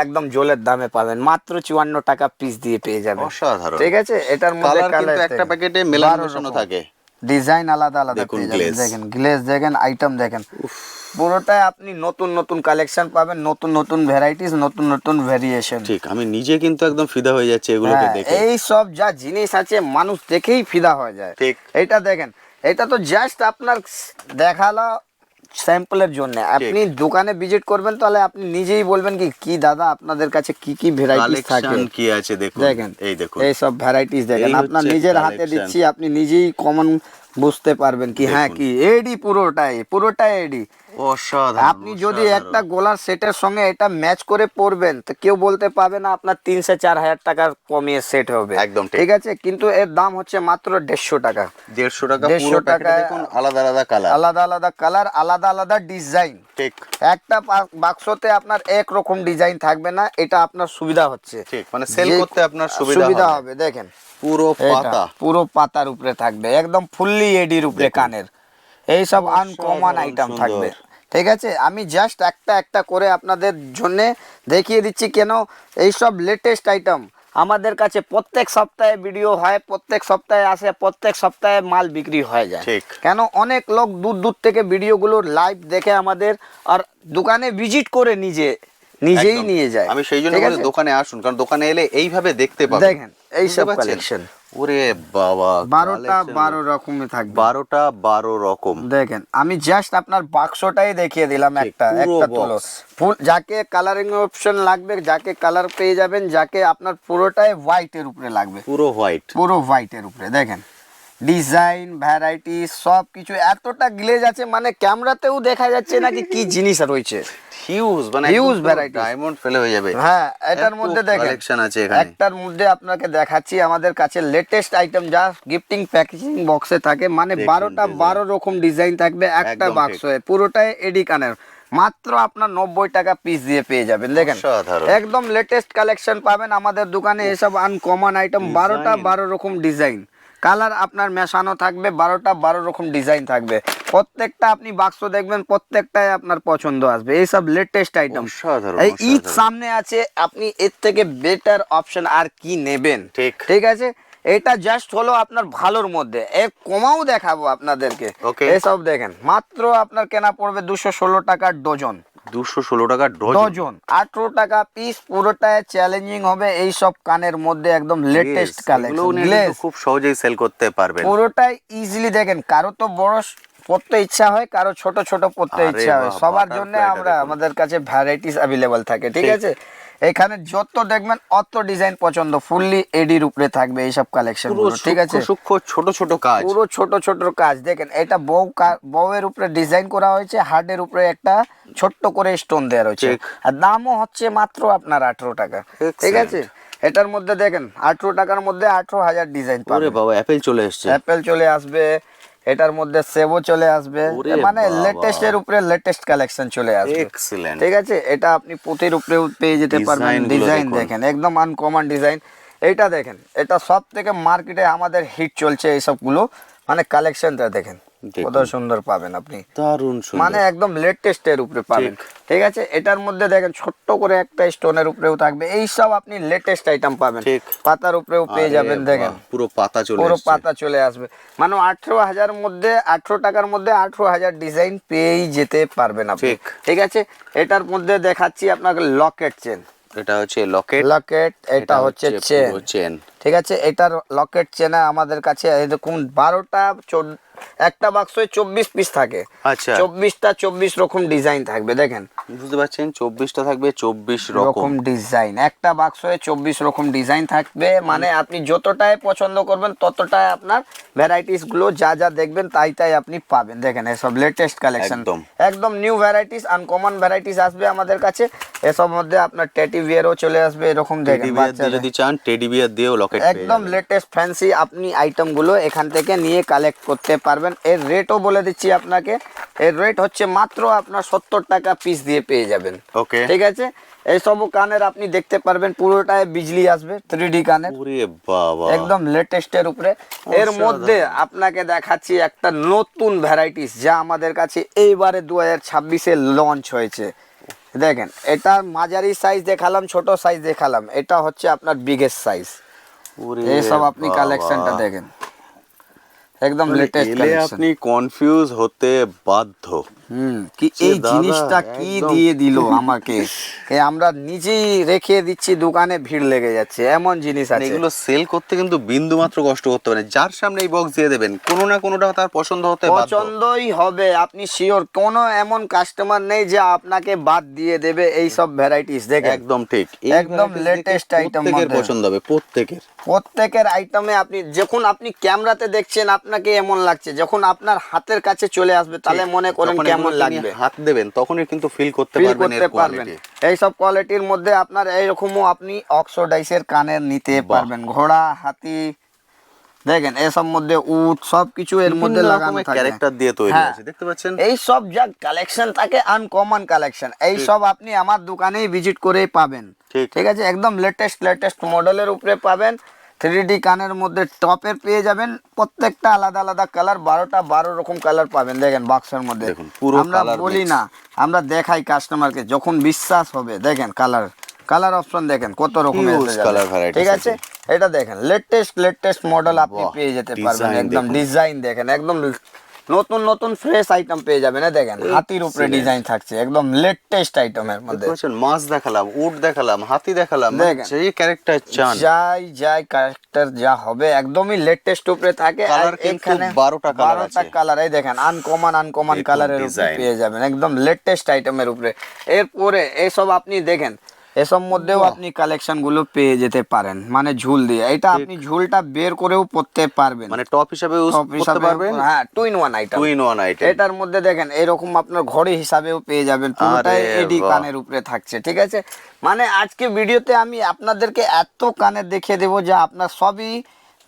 একদম জলের দামে পাবেন, মাত্র 54 টাকা পিস দিয়ে পেয়ে যাবেন। অসাধারণ। ঠিক আছে, এটার মধ্যে কালার কিন্তু একটা প্যাকেটে মেলানো মেশানো থাকে। ডিজাইন আলাদা আলাদা দেখুন পেয়ে যাবেন। glaze। দেখেন গ্লেজ, দেখেন আইটেম, দেখেন পুরোটাই আপনি নতুন নতুন কালেকশন পাবেন, নতুন নতুন ভ্যারাইটিস, নতুন নতুন ভেরিয়েশন। ঠিক, আমি নিজে কিন্তু একদম ফিদা হয়ে যাচ্ছে এগুলোকে দেখে। এই সব যা জিনিস আছে মানুষ দেখেই ফিদা হয়ে যায়। ঠিক। এটা দেখেন, এটা তো জাস্ট আপনার দেখালো স্যাম্পলের জন্য। আপনি দোকানে ভিজিট করবেন তাহলে আপনি নিজেই বলবেন কি কি দাদা আপনাদের কাছে কি কি ভ্যারাইটিস থাকে। কালেকশন কি আছে দেখুন, দেখেন এই দেখুন, এই সব ভ্যারাইটিস দেখেন, এই আপনার হচ্ছে নিজের হাতে collection। দিচ্ছি, আপনি নিজেই কমন বুঝতে পারবেন কি হ্যাঁ দেখুন। কি এডি, পুরোটাই এডি। অসাধারণ। আপনি যদি একটা গোলার সেটের সঙ্গে এটা ম্যাচ করে পরবেন তো কেউ বলতে পারবে না আপনার 300-4,000 টাকার কমিয়ে সেট হবে। একদম ঠিক। ঠিক আছে, কিন্তু এর দাম হচ্ছে মাত্র 150 টাকা। 150 টাকা 150 পুরো প্যাকেটে টাকা। দেখুন, আলাদা আলাদা কালার। আলাদা আলাদা কালার, আলাদা আলাদা ডিজাইন। ঠিক একটা বাক্সতে আপনার এক রকম ডিজাইন থাকবে না, এটা আপনার সুবিধা হচ্ছে। ঠিক, মানে সেল যে করতে আপনার সুবিধা হবে। হবে। দেখেন পুরো এটা পাতা, পুরো পাতার উপরে থাকবে, একদম ফুললি এডির উপরে কানের। এই সব আনকমন আইটেম সুন্দর। থাকবে। ঠিক আছে, আমি জাস্ট একটা করে আপনাদের জন্য দেখিয়ে দিচ্ছি কেন এই সব লেটেস্ট আইটেম আমাদের কাছে প্রত্যেক সপ্তাহে ভিডিও হয়, প্রত্যেক সপ্তাহে আসে, প্রত্যেক সপ্তাহে মাল বিক্রি হয়ে যায়। ঠিক। কেন অনেক লোক দূর দূর থেকে ভিডিওগুলো লাইভ দেখে আমাদের, আর দোকানে ভিজিট করে নিজেই একদম। নিয়ে যায়। আমি সেই জন্য ঠিক বলি আছে? দোকানে আসুন, কারণ দোকানে এলে এইভাবে দেখতে পাবেন। দেখেন এই বুঝতে সব পারছেন? কালেকশন ওরে বাবা, 12 রকমের থাকবে। 12 রকম। দেখেন আমি জাস্ট আপনার বাক্সটাই দেখিয়ে দিলাম, ঠিক, একটা পুরো তুলো box। ফুল, যাকে কালারিং অপশন লাগবে, যাকে কালার পেয়ে যাবেন, যাকে আপনার পুরোটাই হোয়াইটের উপরে লাগবে, পুরো হোয়াইট। পুরো হোয়াইটের উপরে। দেখেন ডিজাইন ভ্যারাইটি সব কিছু এতটা গ্লেজ আছে, মানে ক্যামেরাতেও দেখা যাচ্ছে নাকি কি জিনিস রয়েছে। হিউজ, মানে হিউজ ভ্যারাইটি, ডায়মন্ড ফেলে হয়ে যাবে। হ্যাঁ, এটার মধ্যে দেখেন কালেকশন আছে এখানে। একটার মধ্যে আপনাকে দেখাচ্ছি আমাদের কাছে লেটেস্ট আইটেম যা গিফটিং প্যাকেজিং বক্সে থাকে, মানে দেখুন 12টা design। 12 রকম ডিজাইন থাকবে একটা একদম বাক্সে, পুরোটাই এডি কানের, মাত্র আপনার 90 টাকা পিস দিয়ে পেয়ে যাবেন। দেখেন অসাধারণ। একদম লেটেস্ট কালেকশন পাবেন আমাদের দোকানে, এসব আনকমন আইটেম, 12টা 12 রকম ডিজাইন, কালার আপনার মেশানো থাকবে, 12টা 12 রকম ডিজাইন থাকবে, প্রত্যেকটা আপনি বাক্স দেখবেন প্রত্যেকটাই আপনার পছন্দ আসবে। এইসব লেটেস্ট আইটেম, অসাধারণ, এই ঈদ অসাধারণ। সামনে আছে, আপনি এর থেকে বেটার অপশন আর কি নেবেন? ঠিক। ঠিক আছে, এটা জাস্ট হলো আপনার ভালোর মধ্যে, এর কমাও দেখাবো আপনাদেরকে। Okay। এসব দেখেন মাত্র আপনার কেনা পড়বে 216 টাকার ডজন, 216 টাকা ডজন। ডজন 18 টাকা পিস, পুরোটাই চ্যালেঞ্জিং হবে। এই সব কানের মধ্যে একদম লেটেস্ট কালেকশন, গ্লেজ খুব সহজেই সেল করতে পারবেন। পুরোটাই ইজিলি। দেখেন কারো তো বড় পড়তে ইচ্ছা হয়, কারো ছোট ছোট পড়তে আরে ইচ্ছা হয়, বাহ, সবার butterfly জন্য টা আমরা দেখুন। আমাদের কাছে ভ্যারাইটিস অ্যাভেলেবল থাকে। ঠিক ঠিক। আছে, এখানে যত দেখবেন অত ডিজাইন পছন্দ, ফুললি এডির উপরে থাকবে এইসব কালেকশন পুরো গুলো। ঠিক আছে, সূক্ষ্ম ছোট ছোট কাজ। পুরো ছোট ছোট কাজ। দেখেন এটা বউয়ের উপরে ডিজাইন করা হয়েছে, হার্ডের উপরে একটা ছোট্ট করে স্টোন দেওয়া রয়েছে, ঠিক। আর দামও হচ্ছে মাত্র আপনার 18 টাকা। ঠিক আছে, এটার মধ্যে দেখেন 18 টাকার মধ্যে 18,000 ডিজাইন ওরে পাবেন। বাবা, অ্যাপেল চলে এসেছে। অ্যাপেল চলে আসবে, এটার মধ্যে সেবও চলে আসবে, ওরে মানে বাবা। লেটেস্ট এর উপরে লেটেস্ট কালেকশন চলে আসবে। এক্সিলেন্ট। ঠিক আছে, এটা আপনি পুঁতির উপরেও পেয়ে যেতে পারবেন। ডিজাইনগুলো ডিজাইন দেখুন। দেখেন একদম আনকমন ডিজাইন। এইটা দেখেন, এটা সব থেকে মার্কেটে আমাদের হিট চলছে এইসবগুলো, মানে কালেকশনটা দেখেন দেখুন। কত সুন্দর পাবেন আপনি, দারুণ সুন্দর। মানে একদম লেটেস্ট এর উপরে পাবেন। ঠিক আছে, এটার মধ্যে দেখেন ছোট্ট করে একটা স্টোনের উপরেও থাকবে, এই সব আপনি লেটেস্ট আইটেম পাবেন। ঠিক। পাতার উপরেও পেয়ে আরে যাবেন। দেখেন বাহ, পুরো পাতা চলে পুরো এসেছে। পাতা চলে আসবে, মানে 18,000 মধ্যে 18 টাকার মধ্যে 18,000 ডিজাইন পেয়েই যেতে পারবেন আপনি। ঠিক। ঠিক আছে, এটার মধ্যে দেখাচ্ছি আপনাকে লকেট চেন। এটা হচ্ছে লকেট। লকেট, এটা হচ্ছে চেন। চেন। ঠিক আছে, এটার লকেট চেনা আমাদের কাছে এই দেখুন 12টা একটা বাক্সে 24 পিস থাকে। আচ্ছা। 24টা 24 রকম ডিজাইন থাকবে। দেখেন বুঝতে পারছেন, 24টা থাকবে 24 রকম রকম ডিজাইন, একটা বাক্সে 24 রকম ডিজাইন থাকবে, মানে আপনি যতটাই পছন্দ করবেন ততটাই আপনার ভ্যারাইটিস গুলো যা যা দেখবেন তাই তাই আপনি পাবেন। দেখেন এসব লেটেস্ট কালেকশন, একদম। একদম নিউ ভ্যারাইটিস, আনকমন ভ্যারাইটিস আসবে আমাদের কাছে। এসব মধ্যে আপনার টেডি বিয়ারও চলে আসবে, এরকম টেডি দেখেন বিয়ার দিয়ে বাচ্চাদের যদি চান টেডি বিয়ার দিয়েও লকেট একদম লেটেস্ট ফ্যান্সি আপনি আইটেম গুলো এখান থেকে নিয়ে কালেক্ট করতে পারবেন। এর রেটও বলে দিচ্ছি আপনাকে, এর রেট হচ্ছে মাত্র আপনার 70 টাকা পিস দিয়ে পেয়ে যাবেন। ওকে। ঠিক আছে, এই সব কানের আপনি দেখতে পারবেন পুরোটায় বিজলি আসবে, 3D কানের, ওরে বাবা, একদম লেটেস্ট এর উপরে। এর মধ্যে আপনাকে দেখাচ্ছি একটা নতুন ভ্যারাইটিস যা আমাদের কাছে এইবারে 2026-এ লঞ্চ হয়েছে। দেখেন এটা মাঝারি সাইজ দেখালাম, ছোট সাইজ দেখালাম, এটা হচ্ছে আপনার বিগেস্ট সাইজ। ওরে এইসব আপনি বাবা। কালেকশনটা দেখেন একদম মানে লেটেস্ট এলে কালেকশন। আপনি কনফিউজ হতে বাধ্য। কি যে এই দাদা, জিনিসটা কি একদম। দিয়ে দিল আমাকে, আমরা নিজেই রেখে দিচ্ছি, দোকানে ভিড় লেগে যাচ্ছে, এমন জিনিস মানে আছে। এগুলো সেল করতে কিন্তু বিন্দু মাত্র কষ্ট করতে পারে, যার সামনে এই বক্স দিয়ে দেবেন কোনো না কোনোটা তার পছন্দ হতে বাধ্য। পছন্দই হবে, আপনি শিওর, কোনো এমন কাস্টমার নেই যে আপনাকে বাদ দিয়ে দেবে এই সব ভ্যারাইটিস। দেখেন একদম ঠিক, এই একদম varieties latest দেখে item প্রত্যেকের মধ্যে। পছন্দ হবে, প্রত্যেকের। প্রত্যেকের আইটেমে আপনি যখন আপনি ক্যামেরাতে দেখছেন আপনাকে এমন লাগছে, যখন আপনার হাতের কাছে চলে আসবে তাহলে মনে করেন যখন কেমন এগুলোকে নিয়ে লাগবে, হাত দেবেন তখনই কিন্তু ফিল করতে ফিল পারবেন করতে এর পারবেন। কোয়ালিটি। এই সব কোয়ালিটির মধ্যে আপনার এইরকমও আপনি অক্সোডাইসের কানের নিতে বাহ। পারবেন, ঘোড়া, হাতি, দেখেন এসব মধ্যে উট, সবকিছু এর মধ্যে বিভিন্ন লাগানো রকমের থাকে। ক্যারেক্টার দিয়ে তৈরি হ্যাঁ। আছে, দেখতে পাচ্ছেন। এই সব যা কালেকশন থাকে আনকমন কালেকশন, এই সব আপনি আমার দোকানেই ভিজিট করেই পাবেন। ঠিক। ঠিক আছে, একদম লেটেস্ট মডেলের উপরে পাবেন। 3D কানের মধ্যে টপের পেয়ে যাবেন, প্রত্যেকটা আলাদা আলাদা কালার, 12টা 12 রকম কালার পাবেন। দেখেন বাক্সের মধ্যে দেখুন, পুরো আমরা colour বলি mix। না, আমরা দেখাই কাস্টমারকে, যখন বিশ্বাস হবে। দেখেন কালার অপশন দেখেন কত রকমের Huge colour varieties ঠিক আছে, এটা দেখেন লেটেস্ট মডেল আপনি বাহ, পেয়ে যেতে পারবেন। design একদম দেখুন। ডিজাইন দেখেন, একদম নতুন ফ্রেশ আইটেম পেয়ে যাবেন। দেখেন হাতির উপরে Excellent। ডিজাইন থাকছে, একদম লেটেস্ট আইটেমের মধ্যে। দেখতে পাচ্ছেন, মাছ দেখালাম, উট দেখালাম, হাতি দেখালাম, মানে দেখেন। যেই ক্যারেক্টার চান। যাই ক্যারেক্টার যা হবে একদমই লেটেস্ট উপরে থাকে। আর Colour কিন্তু এখানে 12টা colour আছে। কালার, এই দেখেন আনকমন দেখুন কালারের উপরে design। পেয়ে যাবেন, একদম লেটেস্ট আইটেমের উপরে। এরপরে এইসব আপনি দেখেন এসব মধ্যেও আপনি কালেকশন গুলো পেয়ে যেতে পারেন, মানে ঝুল দিয়ে। এটা আপনি ঝুলটা বের করেও পরতে পারবেন, মানে টপ হিসাবে ইউজ টপ করতে হিসাবে, পারবেন। হ্যাঁ, 2 in 1 আইটেম। 2 in 1 item. এটার মধ্যে দেখেন এরকম আপনার ঘড়ি হিসাবেও পেয়ে যাবেন, পুরোটাই আরে এডি বাহ। কানের উপরে থাকছে, ঠিক আছে। মানে আজকে ভিডিওতে আমি আপনাদেরকে এত কানের দেখিয়ে দেবো যা আপনার সবই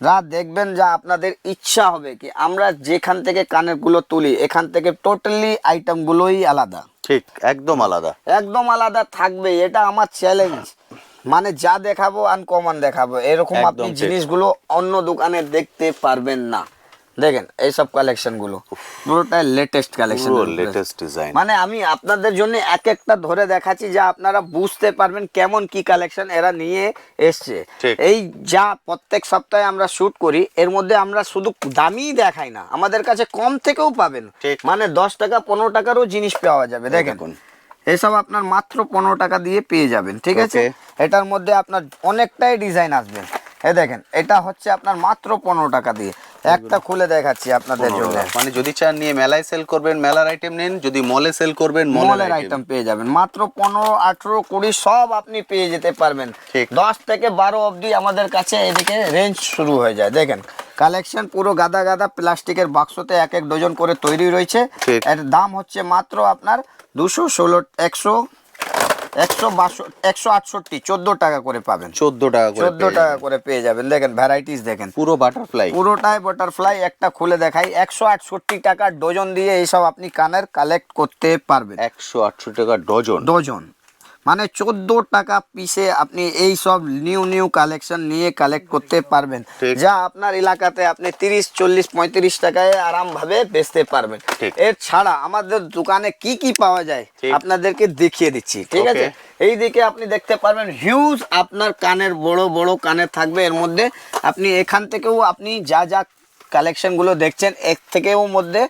যা দেখবেন, যা আপনাদের ইচ্ছা হবে কি আমরা যেখান থেকে কানের গুলো তুলি এখান থেকে টোটালি আইটেম গুলোই আলাদা, ঠিক একদম আলাদা, একদম আলাদা থাকবে। এটা আমার চ্যালেঞ্জ, মানে যা দেখাবো আনকমন দেখাবো, এরকম একদম আপনি ঠিক। জিনিসগুলো অন্য দোকানে দেখতে পারবেন না। দেখেন এইসব কালেকশন গুলো পুরোটাই লেটেস্ট কালেকশন, পুরো লেটেস্ট ডিজাইন। মানে আমি আপনাদের জন্য এক একটা ধরে দেখাচ্ছি যা আপনারা বুঝতে পারবেন কেমন কি কালেকশন এরা নিয়ে এসছে। ঠিক। এই যা প্রত্যেক সপ্তাহে আমরা শুট করি এর মধ্যে আমরা শুধু দামই দেখাই না, আমাদের কাছে কম থেকেও পাবেন, ঠিক। মানে 10 টাকা 15 টাকারও জিনিস পাওয়া যাবে। দেখেন দেখুন। এসব আপনার মাত্র 15 টাকা দিয়ে পেয়ে যাবেন, ঠিক আছে। Okay. এটার মধ্যে আপনার অনেকটাই ডিজাইন আসবে। এই দেখেন এটা হচ্ছে আপনার মাত্র 15 টাকা দিয়ে, একটা খুলে দেখাচ্ছি আপনাদের জন্য। মানে যদি চান নিয়ে মেলায় সেল করবেন মেলার আইটেম নেন, যদি মলে সেল করবেন মলের মলের আইটেম। আইটেম পেয়ে যাবেন মাত্র 15, 18, 20 সব আপনি পেয়ে যেতে পারবেন। ঠিক। 10 থেকে 12 অবধি আমাদের কাছে এদিকে রেঞ্জ শুরু হয়ে যায়। দেখেন কালেকশন পুরো গাদা গাদা প্লাস্টিকের বাক্সতে এক এক ডজন করে তৈরি রয়েছে। ঠিক। এর দাম হচ্ছে মাত্র আপনার 216, 168, 14 টাকা করে পাবেন। 14 টাকা করে 14 টাকা করে পেয়ে যাবেন। দেখেন ভ্যারাইটিস দেখেন, পুরো বাটারফ্লাই। পুরোটাই বাটারফ্লাই। একটা খুলে দেখাই, 168 টাকার ডজন দিয়ে এইসব আপনি কানের কালেক্ট করতে পারবেন। 180 টাকা ডজন। ডজন মানে 14 টাকা পিসে আপনি এই সব নিউ নিউ কালেকশন নিয়ে কালেক্ট করতে পারবেন, ঠিক। যা আপনার এলাকাতে আপনি 30, 40, 35 টাকায় আরামভাবে বেচতে পারবেন। ঠিক। এর ছাড়া আমাদের দোকানে কি কি পাওয়া যায় ঠিক। আপনাদেরকে দেখিয়ে দিচ্ছি, ঠিক Okay. আছে। এই দিকে আপনি দেখতে পারবেন হিউজ আপনার কানের বড় বড় কানের থাকবে। এর মধ্যে আপনি এখান থেকেও আপনি যা যা কালেকশন গুলো দেখছেন এর থেকেও মধ্যে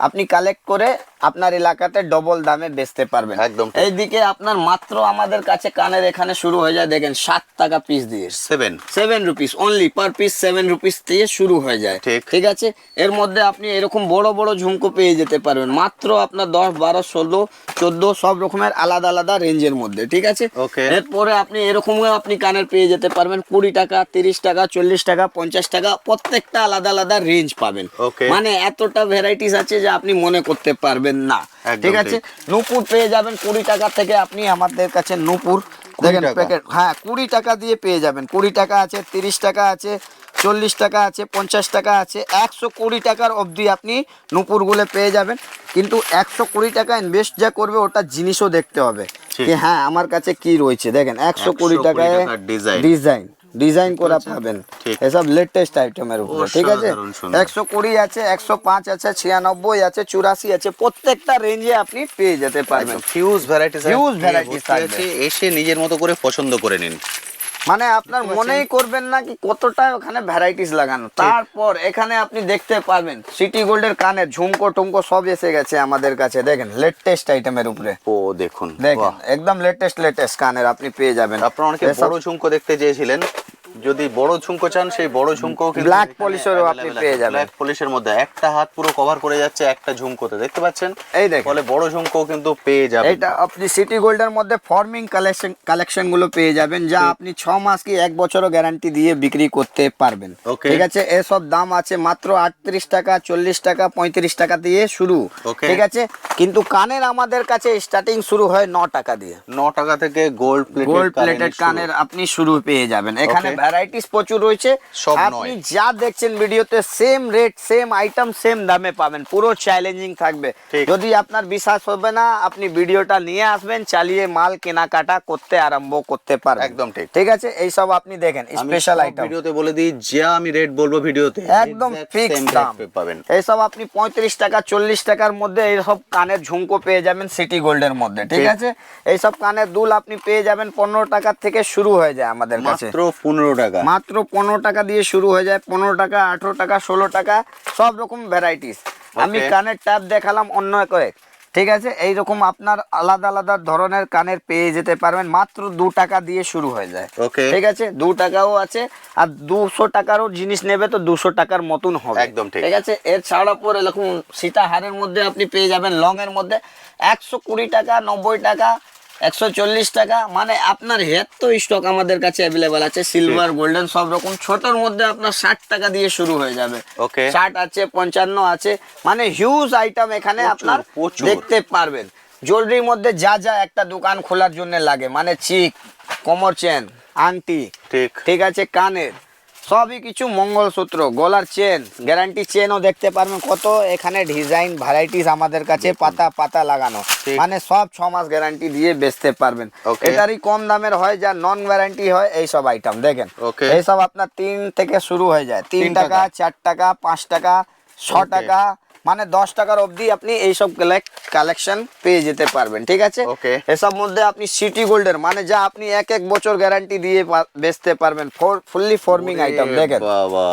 আপনি কালেক্ট করে আপনার এলাকাতে ডবল দামে বেচতে পারবেন। একদম ঠিক। এইদিকে আপনার মাত্র আমাদের কাছে কানের এখানে শুরু হয়ে যায় দেখেন 7 টাকা পিস দিয়ে, 7 rupees only, per piece 7 rupees দিয়ে শুরু হয়ে যায়। ঠিক। ঠিক আছে। এর মধ্যে আপনি এরকম বড় বড় ঝুমকো পেয়ে যেতে পারবেন মাত্র আপনার 10, 12, 16, 14 সব রকমের আলাদা আলাদা রেঞ্জের মধ্যে, ঠিক আছে। Okay. এরপরে আপনি এরকমও আপনি কানের পেয়ে যেতে পারবেন 20 টাকা, 30 টাকা, 40 টাকা, 50 টাকা, প্রত্যেকটা আলাদা আলাদা রেঞ্জ পাবেন। Okay. মানে এতটা ভ্যারাইটিস আছে যে আপনি মনে করতে পারবেন না, একদম ঠিক আছে। নূপুর পেয়ে যাবেন 20 টাকা থেকে, আপনি আমাদের কাছে নূপুর দেখেন টাকা? প্যাকেট, হ্যাঁ 20 টাকা দিয়ে পেয়ে যাবেন। 20 টাকা আছে, 30 টাকা আছে, 40 টাকা আছে, 50 টাকা আছে, 120 টাকার অবধি আপনি নূপুরগুলো পেয়ে যাবেন। কিন্তু 120 টাকা ইনভেস্ট যা করবে ওটা জিনিসও দেখতে হবে ঠিক। যে হ্যাঁ আমার কাছে কি রয়েছে। দেখেন 120 টাকায় টাকার ডিজাইন। ডিজাইন করা পাবেন, ঠিক। এসব লেটেস্ট আইটেমের উপরে, ঠিক আছে। অসাধারণ সুন্দর। 120 আছে, 105 আছে, 96 আছে, 84 আছে, প্রত্যেকটা রেঞ্জে আপনি পেয়ে যেতে পারবেন। হিউজ ভ্যারাইটিস, Huge varieties থাকবে। এসে নিজের মতো করে পছন্দ করে নিন। মানে আপনার মনেই করবেন না কি কতটা ওখানে ভ্যারাইটিস লাগানো। তারপর এখানে আপনি দেখতে পারবেন সিটি গোল্ডের কানের ঝুমকো টুমকো সব এসে গেছে আমাদের কাছে। দেখেন লেটেস্ট আইটেমের উপরে, ও দেখুন, দেখেন বাহ। একদম লেটেস্ট কানের আপনি পেয়ে যাবেন। আপনারা অনেকে এসব বড় ঝুমকো দেখতে চেয়েছিলেন, যদি বড় ঝুমকো চান সেই বড় ঝুমকো Black polish-এরও আপনি পেয়ে যাবেন। ব্ল্যাক পলিশের মধ্যে একটা হাত পুরো কভার করে যাচ্ছে একটা ঝুমকোতে, দেখতে পাচ্ছেন। এই দেখেন বলে বড় ঝুমকো কিন্তু পেয়ে যাবেন। এটা আপনি সিটি গোল্ডের মধ্যে ফর্মিং কালেকশন গুলো পেয়ে যাবেন, যা আপনি 6 মাস কি 1 বছরও গ্যারান্টি দিয়ে বিক্রি করতে পারবেন। Okay. ঠিক আছে। এসব দাম আছে মাত্র 38 টাকা, 40 টাকা, 35 টাকা দিয়ে শুরু। Okay. ঠিক আছে। কিন্তু কানের আমাদের কাছে স্টার্টিং শুরু হয় 9 টাকা দিয়ে। 9 টাকা থেকে গোল্ড প্লেটেড কানের আপনি শুরু পেয়ে যাবেন। এখানে Okay. ভ্যারাইটিস প্রচুর রয়েছে। সব আপনি নয়। যা দেখছেন ভিডিওতে same rate, same item, same দামে পাবেন। পুরো চ্যালেঞ্জিং থাকবে। ঠিক। যদি আপনার বিশ্বাস হবে না আপনি ভিডিওটা নিয়ে আসবেন, চালিয়ে মাল কেনাকাটা করতে আরম্ভ করতে পারবেন। একদম ঠিক। ঠিক আছে। এইসব আপনি দেখেন স্পেশাল আইটেম ভিডিওতে বলে দিই, যা আমি রেট বলবো ভিডিওতে একদম exact ফিক্স same দাম rate পাবেন। এইসব আপনি 35 টাকা, 40 টাকার মধ্যে এইসব কানের ঝুমকো পেয়ে যাবেন সিটি গোল্ডের মধ্যে। ঠিক ঠিক। আছে। এইসব কানের দুল আপনি পেয়ে যাবেন 15 টাকা থেকে শুরু হয়ে যায় আমাদের কাছে। মাত্র 15 টাকা। মাত্র 15 টাকা দিয়ে শুরু হয়ে যায়। 15 টাকা, 18 টাকা, 16 টাকা, সব রকম ভ্যারাইটিস। আমি কানের ট্যাপ দেখালাম অন্য করে, ঠিক আছে। এইরকম আপনার আলাদা আলাদা ধরনের কানের পেয়ে যেতে পারবেন। মাত্র 2 টাকা দিয়ে শুরু হয়ে যায়। Okay. ঠিক আছে। 2 টাকাও আছে, আর 200 টাকারও জিনিস নেবে তো 200 টাকার মতন হবে। একদম ঠিক। ঠিক আছে। এর ছাড়া পর এরকম সীতাহারের মধ্যে আপনি পেয়ে যাবেন লং এর মধ্যে 120 টাকা, 90 টাকা, 140 টাকা। মানে আপনার হেয়ার তো স্টক আমাদের কাছে অ্যাভেলেবল আছে, সিলভার গোল্ডেন সব রকম। ছোটর মধ্যে আপনার 60 টাকা দিয়ে শুরু হয়ে যাবে। ওকে 60 আছে, 55 আছে, মানে হিউজ আইটেম এখানে আপনার প্রচুর। দেখতে পারবেন। জুয়েলারির মধ্যে যা যা একটা দোকান খোলার জন্য লাগে, মানে চিক, কোমর চেন, আংটি, ঠিক ঠিক আছে, কানের সবই কিছু, মঙ্গলসূত্র, গলার চেন, গ্যারান্টি চেনও দেখতে পারবেন কত। এখানে ডিজাইন ভ্যারাইটিস আমাদের কাছে পাতা পাতা লাগানো, ঠিক। মানে সব 6 মাস গ্যারান্টি দিয়ে বেচতে পারবেন। Okay. এটারই কম দামের হয়, যা নন গ্যারান্টি হয় এই সব আইটেম দেখেন। Okay. এই সব আপনার 3 থেকে শুরু হয়ে যায়, 3 3 টাকা, টাকা, 4 টাকা, 5 টাকা, 6 Okay. টাকা, মানে 10 টাকার অবধি আপনি এইসব কালেকশন পেয়ে যেতে পারবেন, ঠিক আছে। Okay. এসব মধ্যে আপনি সিটি গোল্ডের, মানে যা আপনি 1 বছর গ্যারান্টি দিয়ে বেচতে পারবেন, ফুললি ফর্মিং আইটেম দেখেন। বাবা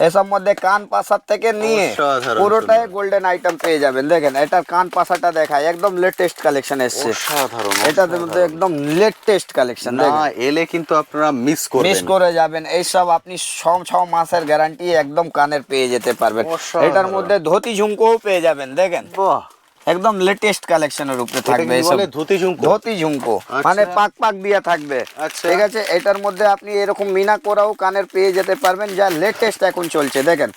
এসব মধ্যে কান পাসার থেকে নিয়ে অসাধারণ পুরোটাই সুন্দর। গোল্ডেন আইটেম পেয়ে যাবেন। দেখেন এটার কান পাসাটা দেখায়, একদম লেটেস্ট কালেকশন এসছে। অসাধারণ এটার মধ্যে একদম লেটেস্ট কালেকশন না দেখেন, এলে কিন্তু আপনারা মিস করবেন। মিস করে যাবেন। এইসব আপনি 6 মাসের গ্যারান্টি একদম কানের পেয়ে যেতে পারবেন। অসাধারণ। এটার মধ্যে ধুতি ঝুমকোও পেয়ে যাবেন দেখেন, বাহ একদম লেটেস্ট কালেকশনের উপরে এটাকে থাকবে কি এসব। বলে? ধুতি ঝুমকো? ধুতি ঝুমকো, আচ্ছা। মানে পাক পাক দিয়া থাকবে, আচ্ছা। ঠিক আছে। এটার মধ্যে আপনি এরকম মিনা করাও কানের পেয়ে যেতে পারবেন, যা লেটেস্ট এখন চলছে দেখেন।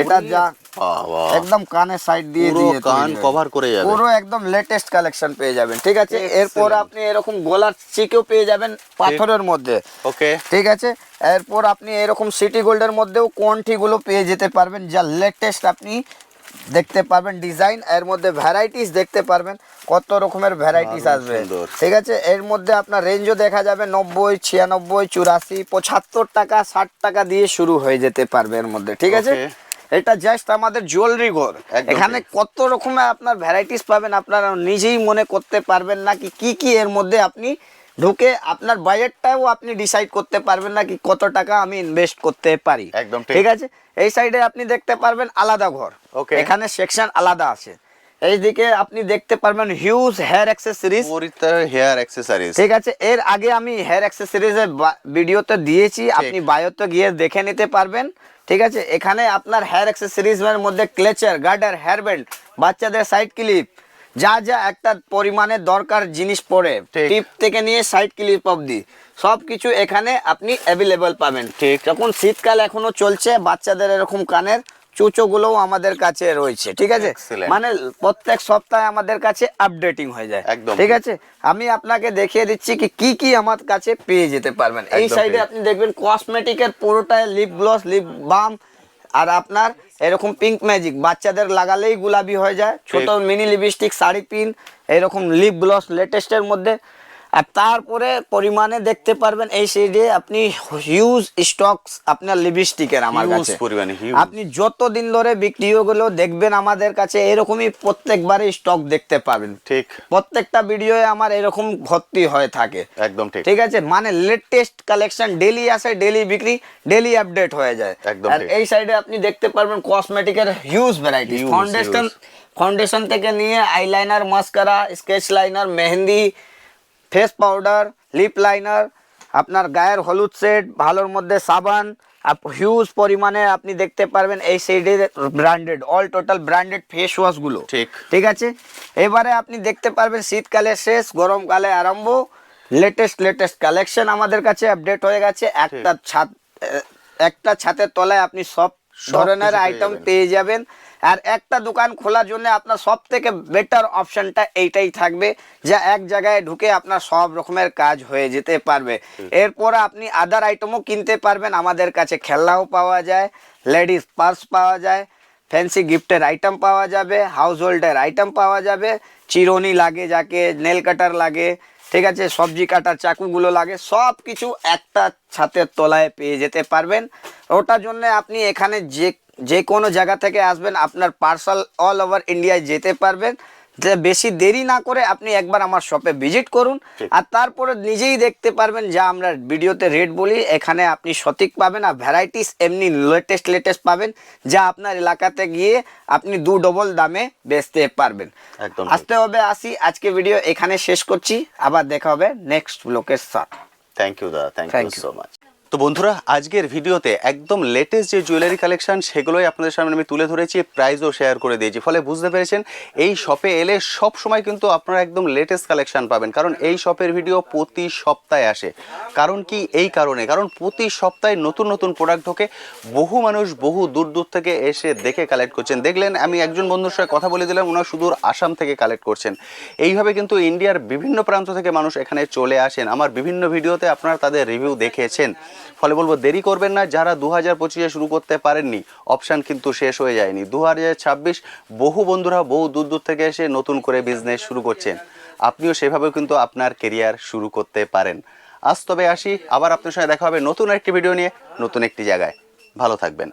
এটা যা বাবা একদম কানের সাইড দিয়ে পুরো দিয়ে কান তৈরি হয়। কভার করে যাবে। পুরো একদম লেটেস্ট কালেকশন পেয়ে যাবেন, ঠিক আছে। এরপর Excellent. আপনি এরকম গলার চিকেও পেয়ে যাবেন পাথরের মধ্যে, ওকে ঠিক আছে। এরপর আপনি এরকম সিটি গোল্ডের মধ্যেও কোয়ান্টিগুলো পেয়ে যেতে পারবেন, যা লেটেস্ট আপনি দেখতে পারবেন ডিজাইন। এর মধ্যে ভ্যারাইটিস দেখতে পারবেন, কত রকমের ভ্যারাইটিস দারুণ আসবে, সুন্দর। ঠিক আছে। এর মধ্যে আপনার রেঞ্জও দেখা যাবে 90, 96, 84, 75 টাকা, 60 টাকা দিয়ে শুরু হয়ে যেতে পারবে এর মধ্যে, ঠিক আছে। Okay. এটা জাস্ট আমাদের জুয়েলারি ঘর, একদম এখানে ঠিক। কত রকমের আপনার ভ্যারাইটিস পাবেন, আপনারা নিজেই মনে করতে পারবেন না কি কি এর মধ্যে আপনি ঢুকে আপনার বাজেটটাও আপনি ডিসাইড করতে পারবেন না কি কত টাকা আমি ইনভেস্ট করতে পারি, একদম ঠিক। ঠিক আছে। এই সাইডে আপনি দেখতে পারবেন আলাদা ঘর, Okay. এখানে সেকশন আলাদা আছে। এইদিকে আপনি দেখতে পারবেন হিউজ হেয়ার অ্যাক্সেসরিজ, পরিতার হেয়ার অ্যাকসেসরিজ। ঠিক আছে। এর আগে আমি হেয়ার অ্যাক্সেসরিজের ভিডিওতে দিয়েছি, আপনি বায়োতে গিয়ে দেখে নিতে পারবেন, ঠিক আছে। এখানে আপনার হেয়ার অ্যাক্সেসরিজের মধ্যে ক্লেচার, গার্ডার, হেয়ার ব্যান্ড, বাচ্চাদের সাইড ক্লিপ, যা যা একটা পরিমাণে দরকার জিনিস পড়ে, ঠিক। টিপ থেকে নিয়ে সাইড ক্লিপ অবধি সব কিছু এখানে আপনি অ্যাভেলেবল পাবেন। ঠিক। যখন শীতকাল এখনো চলছে, বাচ্চাদের এরকম কানের চুচোগুলোও আমাদের কাছে রয়েছে, ঠিক আছে। Excellent. মানে প্রত্যেক সপ্তাহে আমাদের কাছে আপডেটিং হয়ে যায়, একদম ঠিক ঠিক। আছে। আমি আপনাকে দেখিয়ে দিচ্ছি কি কি আমার কাছে পেয়ে যেতে পারবেন। এই একদম সাইডে ঠিক। আপনি দেখবেন কসমেটিকের পুরোটাই লিপ গ্লস, লিপ বাম, আর আপনার এরকম পিঙ্ক ম্যাজিক, বাচ্চাদের লাগালেই গোলাপি হয়ে যায়, ছোট মিনি লিপস্টিক, শাড়ি পিন, এরকম লিপ গ্লস লেটেস্টের মধ্যে। আর তারপরে পরিমাণে দেখতে পারবেন এই সাইডে আপনি হিউজ স্টকস আপনার লিপস্টিকের আমার Huge কাছে পরিমাণে, huge। আপনি যতদিন ধরে বিক্রিগুলো দেখবেন আমাদের কাছে এরকমই প্রত্যেকবারে স্টক দেখতে পাবেন, ঠিক প্রত্যেকটা ভিডিওয়ে আমার এরকম ভর্তি হয়ে থাকে, একদম ঠিক। ঠিক আছে। মানে লেটেস্ট কালেকশন ডেলি আসে, ডেলি বিক্রি, ডেলি আপডেট হয়ে যায়। একদম আর ঠিক। এই সাইডে আপনি দেখতে পারবেন কসমেটিকের হিউজ ভ্যারাইটি, Huge, ফাউন্ডেশন থেকে নিয়ে eyeliner, mascara, sketch liner, mehndi, face powder, lip liner, আপনার গায়ের হলুদ সেট, ভালোর মধ্যে সাবান, হিউজ পরিমাণে আপনি দেখতে পারবেন এই সাইডে branded, all total branded face ওয়াশগুলো, ঠিক। ঠিক আছে। এবারে আপনি দেখতে পারবেন শীতকালে শেষ, গরমকালে আরম্ভ, লেটেস্ট কালেকশন আমাদের কাছে আপডেট হয়ে গেছে। একটা ছাদের তলায় আপনি সব ধরনের কিছু পেয়ে আইটেম যাবেন। পেয়ে যাবেন। আর একটা দোকান খোলার জন্য আপনার সব থেকে বেটার অপশনটা এইটাই থাকবে, যা এক জায়গায় ঢুকে আপনার সব রকমের কাজ হয়ে যেতে পারবে। এরপর আপনি আদার আইটেমও কিনতে পারবেন, আমাদের কাছে খেলনাও পাওয়া যায়, লেডিস পার্স পাওয়া যায়, ফ্যান্সি গিফটের আইটেম পাওয়া যাবে, হাউস হোল্ডের আইটেম পাওয়া যাবে, চিরুনি লাগে যাকে, নেল কাটার লাগে, ঠিক আছে, সবজি কাটার চাকুগুলো লাগে, সব কিছু একটা ছাদের তলায় পেয়ে যেতে পারবেন। ওটার জন্য আপনি এখানে যে কোনো জায়গা থেকে আসবেন, আপনার পার্সেল অল ওভার ইন্ডিয়ায় যেতে পারবেন। যে বেশি দেরি না করে আপনি একবার আমার শপে ভিজিট করুন, আর তারপরে নিজেই দেখতে পারবেন যা আমরা ভিডিওতে রেট বলি এখানে আপনি সঠিক পাবেন, আর ভ্যারাইটিস এমনি লেটেস্ট পাবেন, যা আপনার এলাকাতে গিয়ে আপনি 2 ডবল দামে বেচতে পারবেন। একদম ঠিক। আসতে হবে, আসি, আজকে ভিডিও এখানে শেষ করছি, আবার দেখা হবে নেক্সট ব্লকের সাথে। থ্যাংক ইউ দাদা, thank you Thank you. So much. তো বন্ধুরা, আজকের ভিডিওতে একদম লেটেস্ট যে জুয়েলারি কালেকশন সেগুলোই আপনাদের সামনে আমি তুলে ধরেছি, প্রাইসও শেয়ার করে দিয়েছি। ফলে বুঝতে পেরেছেন এই শপে এলে সব সময় কিন্তু আপনারা একদম লেটেস্ট কালেকশন পাবেন, কারণ এই শপের ভিডিও প্রতি সপ্তাহে আসে। কারণ কি? এই কারণে, কারণ প্রতি সপ্তাহে নতুন নতুন প্রোডাক্ট ঢোকে, বহু মানুষ বহু দূর দূর থেকে এসে দেখে কালেক্ট করছেন। দেখলেন আমি একজন বন্ধুর সাথে কথা বলে দিলাম, ওনার সুদূর আসাম থেকে কালেক্ট করছেন। এইভাবে কিন্তু ইন্ডিয়ার বিভিন্ন প্রান্ত থেকে মানুষ এখানে চলে আসেন। আমার বিভিন্ন ভিডিওতে আপনারা তাদের রিভিউ দেখেছেন। ফলে বলবো দেরি করবেন না। যারা 2025-এ শুরু করতে পারেননি, অপশান কিন্তু শেষ হয়ে যায়নি। 2026 বহু বন্ধুরা বহু দূর দূর থেকে এসে নতুন করে বিজনেস শুরু করছেন। আপনিও সেভাবেও কিন্তু আপনার কেরিয়ার শুরু করতে পারেন। আজ তবে আসি, আবার আপনার সঙ্গে দেখা হবে নতুন একটি ভিডিও নিয়ে, নতুন একটি জায়গায়। ভালো থাকবেন।